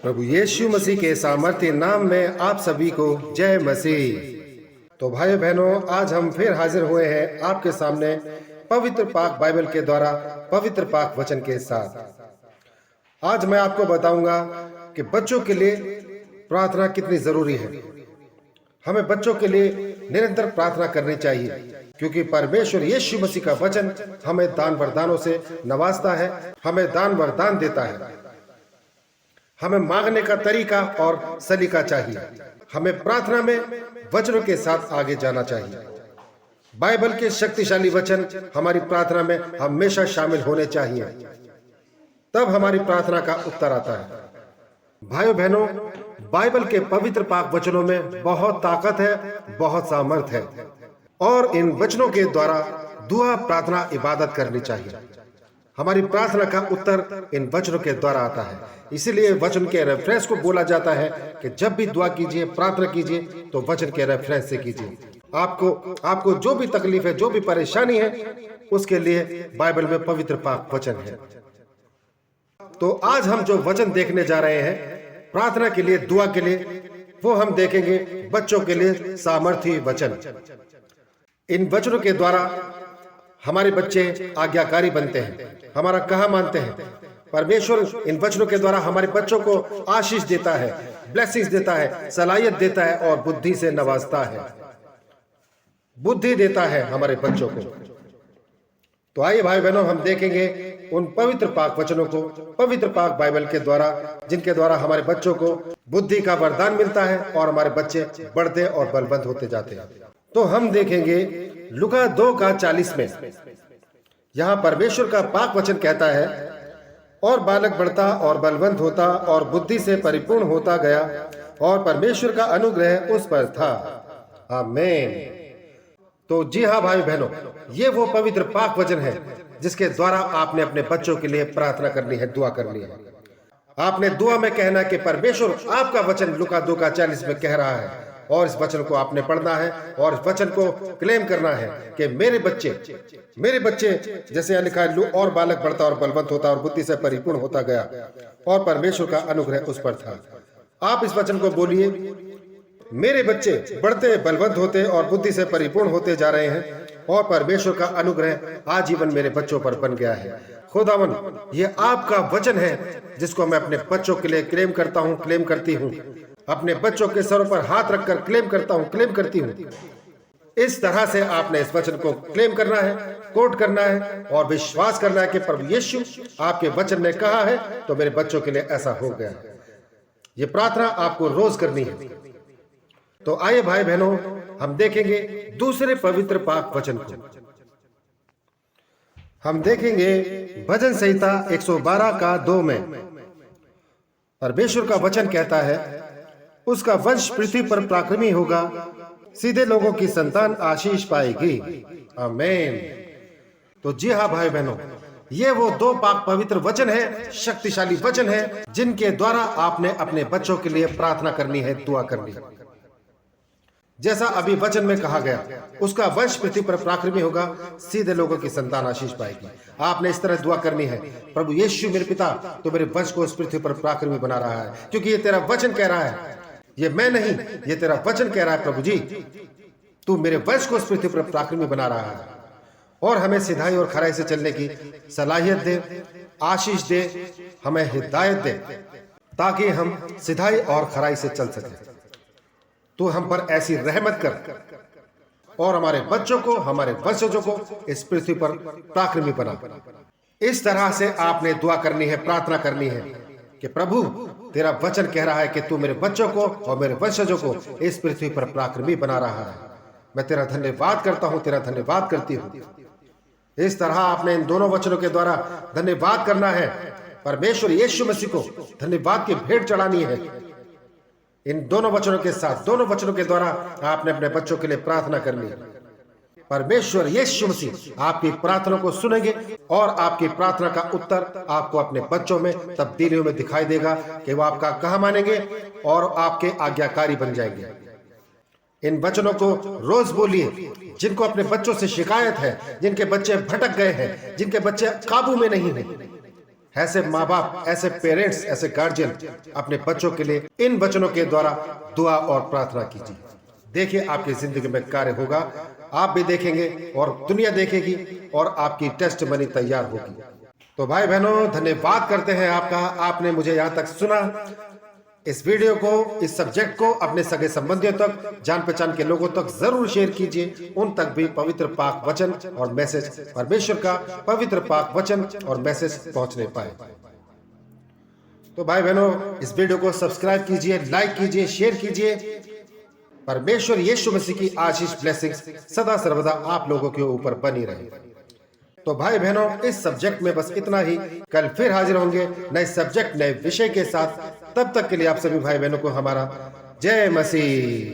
प्रभु यीशु मसीह के सामर्थ्य नाम में आप सभी को जय मसीह। तो भाई बहनों, आज हम फिर हाजिर हुए हैं आपके सामने पवित्र पाक बाइबल के द्वारा पवित्र पाक वचन के साथ। आज मैं आपको बताऊंगा कि बच्चों के लिए प्रार्थना कितनी जरूरी है। हमें बच्चों के लिए निरंतर प्रार्थना करनी चाहिए, क्योंकि परमेश्वर यीशु मसीह का वचन हमें दान वरदानों से नवाजता है, हमें दान वरदान देता है। हमें मांगने का तरीका और सलीका चाहिए। हमें प्रार्थना में वचनों के साथ आगे जाना चाहिए। बाइबल के शक्तिशाली वचन हमारी प्रार्थना में हमेशा शामिल होने चाहिए, तब हमारी प्रार्थना का उत्तर आता है। भाइयों बहनों, बाइबल के पवित्र पाक वचनों में बहुत ताकत है, बहुत सामर्थ है, और इन वचनों के द्वारा दुआ, प्रार्थना, इबादत करनी चाहिए। हमारी प्रार्थना का उत्तर इन वचनों के द्वारा आता है। इसीलिए वचन के रेफरेंस को बोला जाता है कि जब भी दुआ कीजिए, प्रार्थना कीजिए, तो वचन के रेफरेंस से कीजिए। आपको जो भी तकलीफ है, जो भी परेशानी है, उसके लिए बाइबल में पवित्र पाक वचन है। तो आज हम जो वचन देखने जा रहे हैं प्रार्थना के लिए, दुआ के लिए, वो हम देखेंगे बच्चों के लिए सामर्थी वचन। इन वचनों के द्वारा हमारे बच्चे आज्ञाकारी बनते हैं, हमारा कहा मानते हैं। परमेश्वर इन वचनों के द्वारा हमारे बच्चों को आशीष देता है, ब्लेसिंग्स देता है, सलाहियत देता है और बुद्धि से नवाजता है, बुद्धि देता है हमारे बच्चों को। तो आइए भाई बहनों, हम देखेंगे उन पवित्र पाक वचनों को, पवित्र पाक बाइबल के द्वारा, जिनके द्वारा हमारे बच्चों को बुद्धि का वरदान मिलता है और हमारे बच्चे बढ़ते और बलवंत होते जाते हैं। तो हम देखेंगे लूका 2:40 में, यहाँ परमेश्वर का पाक वचन कहता है, और बालक बढ़ता और बलवंत होता और बुद्धि से परिपूर्ण होता गया, और परमेश्वर का अनुग्रह उस पर था। आमीन। तो जी हाँ भाई बहनों, ये वो पवित्र पाक वचन है जिसके द्वारा आपने अपने बच्चों के लिए प्रार्थना करनी है, दुआ करनी है। आपने दुआ में कहना कि परमेश्वर, आपका वचन लूका 2:40 में कह रहा है, और इस वचन को आपने पढ़ना है और इस वचन को क्लेम करना है कि मेरे बच्चे जैसे यहाँ लिखा है, और बालक बढ़ता और बलवंत होता और बुद्धि से परिपूर्ण होता गया, और परमेश्वर का अनुग्रह उस पर था। आप इस वचन को बोलिए, मेरे बच्चे बढ़ते, बलवंत होते और बुद्धि से परिपूर्ण होते जा रहे हैं, और परमेश्वर का अनुग्रह आजीवन मेरे बच्चों पर बन गया है। खुदावन, ये आपका वचन है जिसको मैं अपने बच्चों के लिए क्लेम करता हूँ, क्लेम करती हूँ। अपने बच्चों के सरों पर हाथ रखकर क्लेम करता हूँ, क्लेम करती हूँ। इस तरह से आपने इस वचन को क्लेम करना है, कोट करना है और विश्वास करना है कि प्रभु यीशु आपके वचन में कहा है, तो मेरे बच्चों के लिए ऐसा हो गया। ये प्रार्थना आपको रोज करनी है। तो आइए भाई बहनों, हम देखेंगे दूसरे पवित्र पाक वचन को। हम देखेंगे भजन संहिता 112:2 में परमेश्वर का वचन कहता है, उसका वंश पृथ्वी पर पराक्रमी होगा, सीधे लोगों की संतान आशीष पाएगी। आमीन। तो जी हाँ भाई बहनों, ये वो दो पाक पवित्र वचन है, शक्तिशाली वचन है, जिनके द्वारा आपने अपने बच्चों के लिए प्रार्थना करनी है, दुआ करनी है। जैसा अभी वचन में कहा गया, उसका वंश पृथ्वी पर पराक्रमी होगा, सीधे लोगों की संतान आशीष पाएगी। आपने इस तरह दुआ करनी है, प्रभु यीशु मेरे पिता, तो मेरे वंश को इस पृथ्वी पर पराक्रमी बना रहा है, क्योंकि ये तेरा वचन कह रहा है, ये मैं नहीं, ये तेरा वचन कह रहा है। प्रभु जी, तू मेरे वंश को इस पृथ्वी पर पराक्रमी बना रहा है, और हमें सिधाई और खराई से चलने की सलाहियत दे, आशीष दे, हमें हिदायत दे, ताकि हम सिधाई और खराई से चल सके। तू हम पर ऐसी रहमत कर और हमारे बच्चों को, हमारे वंशजों को इस पृथ्वी पर पराक्रमी बना। इस तरह से आपने दुआ करनी है, प्रार्थना करनी है कि प्रभु, तेरा वचन कह रहा है कि तू मेरे बच्चों को और मेरे वंशजों को इस पृथ्वी पर पराक्रमी बना रहा है। मैं तेरा धन्यवाद करता हूं, तेरा धन्यवाद करती हूं। इस तरह आपने इन दोनों वचनों के द्वारा धन्यवाद करना है। परमेश्वर यीशु मसीह को धन्यवाद की भेंट चढ़ानी है। इन दोनों वचनों के साथ, दोनों वचनों के द्वारा आपने अपने बच्चों के लिए प्रार्थना करनी है। परमेश्वर यीशु मसीह आपकी प्रार्थना को सुनेंगे और आपकी प्रार्थना का उत्तर आपको अपने बच्चों में, तब्दीलियों में दिखाई देगा कि वो आपका कहा मानेंगे और आपके आज्ञाकारी बन जाएंगे। इन वचनों को रोज बोलिए। जिनको अपने बच्चों से शिकायत है, जिनके बच्चे भटक गए हैं, जिनके बच्चे काबू में नहीं हैं, ऐसे माँ बाप, ऐसे पेरेंट्स, ऐसे गार्जियन अपने बच्चों के लिए इन वचनों के द्वारा दुआ और प्रार्थना कीजिए। देखिए आपकी जिंदगी में कार्य होगा, आप भी देखेंगे और दुनिया देखेगी और आपकी टेस्ट मनी तैयार होगी। तो भाई बहनों, धन्यवाद करते हैं आपका, आपने मुझे यहाँ तक सुना। इस वीडियो को, इस सब्जेक्ट को अपने सगे संबंधियों तक, जान पहचान के लोगों तक जरूर शेयर कीजिए, उन तक भी पवित्र पाक वचन और मैसेज, परमेश्वर का पवित्र पाक वचन और मैसेज पहुंचने पाए। तो भाई बहनों, इस वीडियो को सब्सक्राइब कीजिए, लाइक कीजिए, शेयर कीजिए। परमेश्वर यीशु मसीह की आशीष, ब्लेसिंग्स सदा सर्वदा आप लोगों के ऊपर बनी रहे। तो भाई बहनों, इस सब्जेक्ट में बस इतना ही। कल फिर हाजिर होंगे नए सब्जेक्ट, नए विषय के साथ। तब तक के लिए आप सभी भाई बहनों को हमारा जय मसीह।